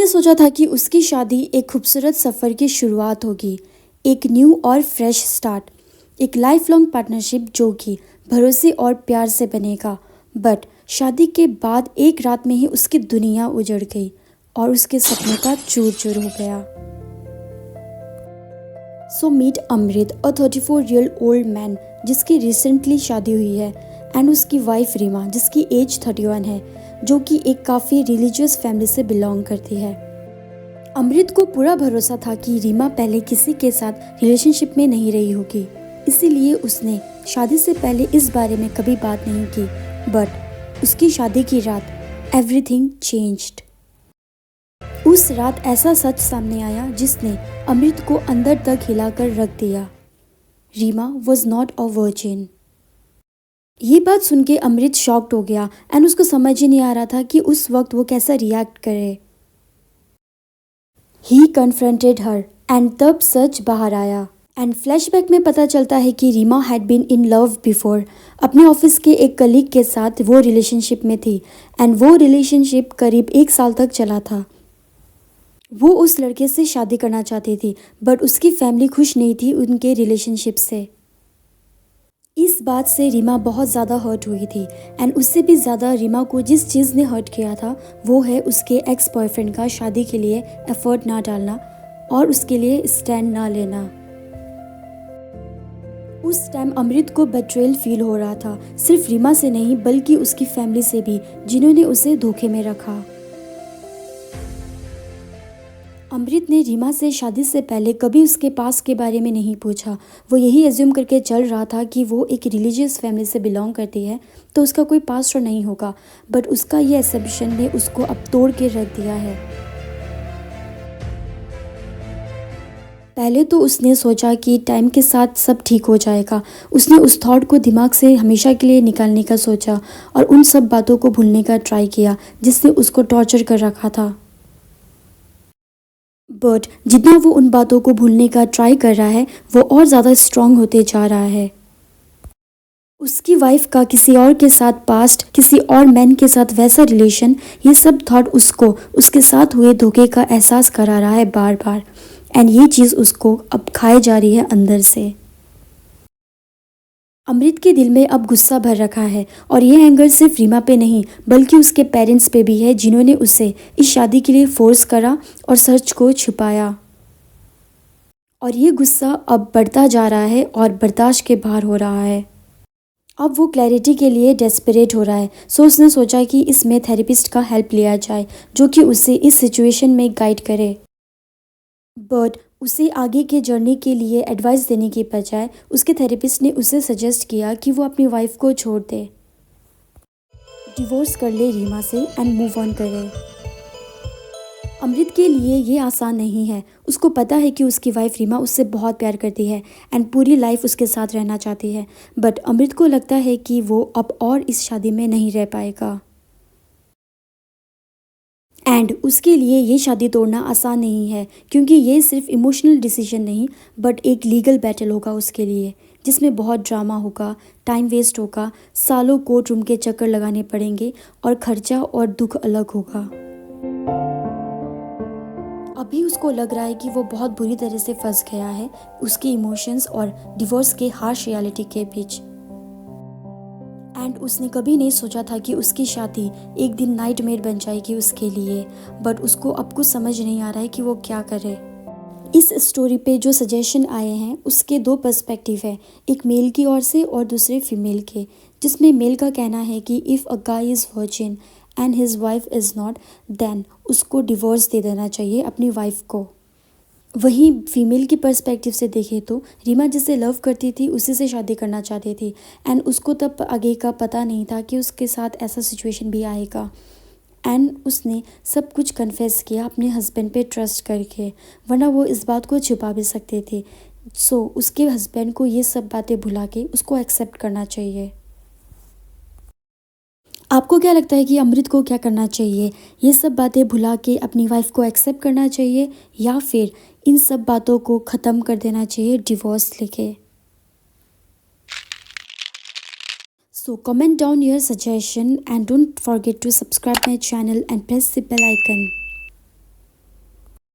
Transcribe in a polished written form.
उसने सोचा था कि उसकी शादी एक खूबसूरत सफ़र की शुरुआत होगी, एक न्यू और फ्रेश स्टार्ट, एक लाइफ लॉन्ग पार्टनरशिप जो कि भरोसे और प्यार से बनेगा। बट शादी के बाद एक रात में ही उसकी दुनिया उजड़ गई और उसके सपनों का चूर चूर हो गया। सो मीट अमृत, अ 34-year-old मैन जिसकी रिसेंटली शादी हुई है, एंड उसकी वाइफ रीमा जिसकी एज 31 है, जो कि एक काफ़ी रिलीजियस फैमिली से बिलोंग करती है। अमृत को पूरा भरोसा था कि रीमा पहले किसी के साथ रिलेशनशिप में नहीं रही होगी, इसीलिए उसने शादी से पहले इस बारे में कभी बात नहीं की। बट उसकी शादी की रात एवरीथिंग चेंज्ड। उस रात ऐसा सच सामने आया जिसने अमृत को अंदर तक हिलाकर रख दिया। Reema was not a virgin. ये बात सुन के अमृत शॉक्ड हो गया एंड उसको समझ ही नहीं आ रहा था कि उस वक्त वो कैसा रिएक्ट करे। ही कन्फ्रंटेड हर एंड तब सच बाहर आया। एंड फ्लैशबैक में पता चलता है कि Reema had been in love before. अपने ऑफिस के एक कलीग के साथ वो रिलेशनशिप में थी एंड वो रिलेशनशिप करीब 1 साल तक चला था। वो उस लड़के से शादी करना चाहती थी, बट उसकी फैमिली खुश नहीं थी उनके रिलेशनशिप से। इस बात से रीमा बहुत ज़्यादा हर्ट हुई थी एंड उससे भी ज़्यादा रीमा को जिस चीज़ ने हर्ट किया था वो है उसके एक्स बॉयफ्रेंड का शादी के लिए एफर्ट ना डालना और उसके लिए स्टैंड ना लेना। उस टाइम अमृत को बेट्रेयल फील हो रहा था, सिर्फ रीमा से नहीं बल्कि उसकी फैमिली से भी, जिन्होंने उसे धोखे में रखा। अमृत ने रीमा से शादी से पहले कभी उसके पास के बारे में नहीं पूछा। वो यही एज्यूम करके चल रहा था कि वो एक रिलीजियस फैमिली से बिलोंग करती है तो उसका कोई पास्ट नहीं होगा, बट उसका ये एसम्पशन ने उसको अब तोड़ के रख दिया है। पहले तो उसने सोचा कि टाइम के साथ सब ठीक हो जाएगा। उसने उस थॉट को दिमाग से हमेशा के लिए निकालने का सोचा और उन सब बातों को भूलने का ट्राई किया जिसने उसको टॉर्चर कर रखा था। बट जितना वो उन बातों को भूलने का ट्राई कर रहा है वो और ज़्यादा स्ट्रांग होते जा रहा है। उसकी वाइफ का किसी और के साथ पास्ट, किसी और मैन के साथ वैसा रिलेशन, ये सब थॉट उसको उसके साथ हुए धोखे का एहसास करा रहा है बार बार, एंड ये चीज़ उसको अब खाए जा रही है अंदर से। अमृत के दिल में अब गुस्सा भर रखा है और ये एंगर सिर्फ रीमा पे नहीं बल्कि उसके पेरेंट्स पे भी है, जिन्होंने उसे इस शादी के लिए फोर्स करा और सच को छुपाया। और ये गुस्सा अब बढ़ता जा रहा है और बर्दाश्त के बाहर हो रहा है। अब वो क्लैरिटी के लिए डेस्परेट हो रहा है, सो उसने सोचा कि इसमें थेरेपिस्ट का हेल्प लिया जाए जो कि उसे इस सिचुएशन में गाइड करे। बट उसे आगे के जर्नी के लिए एडवाइस देने के बजाय उसके थेरेपिस्ट ने उसे सजेस्ट किया कि वो अपनी वाइफ को छोड़ दे, डिवोर्स कर ले रीमा से एंड मूव ऑन करे। अमृत के लिए ये आसान नहीं है। उसको पता है कि उसकी वाइफ रीमा उससे बहुत प्यार करती है एंड पूरी लाइफ उसके साथ रहना चाहती है, बट अमृत को लगता है कि वो अब और इस शादी में नहीं रह पाएगा। एंड उसके लिए ये शादी तोड़ना आसान नहीं है, क्योंकि ये सिर्फ इमोशनल डिसीजन नहीं बट एक लीगल बैटल होगा उसके लिए, जिसमें बहुत ड्रामा होगा, टाइम वेस्ट होगा, सालों कोर्ट रूम के चक्कर लगाने पड़ेंगे और खर्चा और दुख अलग होगा। अभी उसको लग रहा है कि वो बहुत बुरी तरह से फंस गया है उसके इमोशंस और डिवोर्स के हार्श रियलिटी के बीच। एंड उसने कभी नहीं सोचा था कि उसकी शादी एक दिन नाइटमेयर बन जाएगी उसके लिए, बट उसको अब कुछ समझ नहीं आ रहा है कि वो क्या करे। इस स्टोरी पे जो सजेशन आए हैं उसके 2 पर्सपेक्टिव है, एक मेल की ओर से और दूसरे फीमेल के, जिसमें मेल का कहना है कि if a guy is virgin and his wife is not, then उसको डिवोर्स दे देना चाहिए अपनी वाइफ को। वहीं फीमेल की पर्सपेक्टिव से देखें तो रीमा जिसे लव करती थी उसी से शादी करना चाहती थी एंड उसको तब आगे का पता नहीं था कि उसके साथ ऐसा सिचुएशन भी आएगा, एंड उसने सब कुछ कन्फेस किया अपने हस्बैंड पे ट्रस्ट करके, वरना वो इस बात को छुपा भी सकते थे। सो उसके हस्बैंड को ये सब बातें भुला के उसको एक्सेप्ट करना चाहिए। आपको क्या लगता है कि अमृत को क्या करना चाहिए? ये सब बातें भुला के अपनी वाइफ को एक्सेप्ट करना चाहिए या फिर इन सब बातों को ख़त्म कर देना चाहिए डिवोर्स लेके? So comment down your suggestion and don't forget to subscribe my channel and press the bell icon.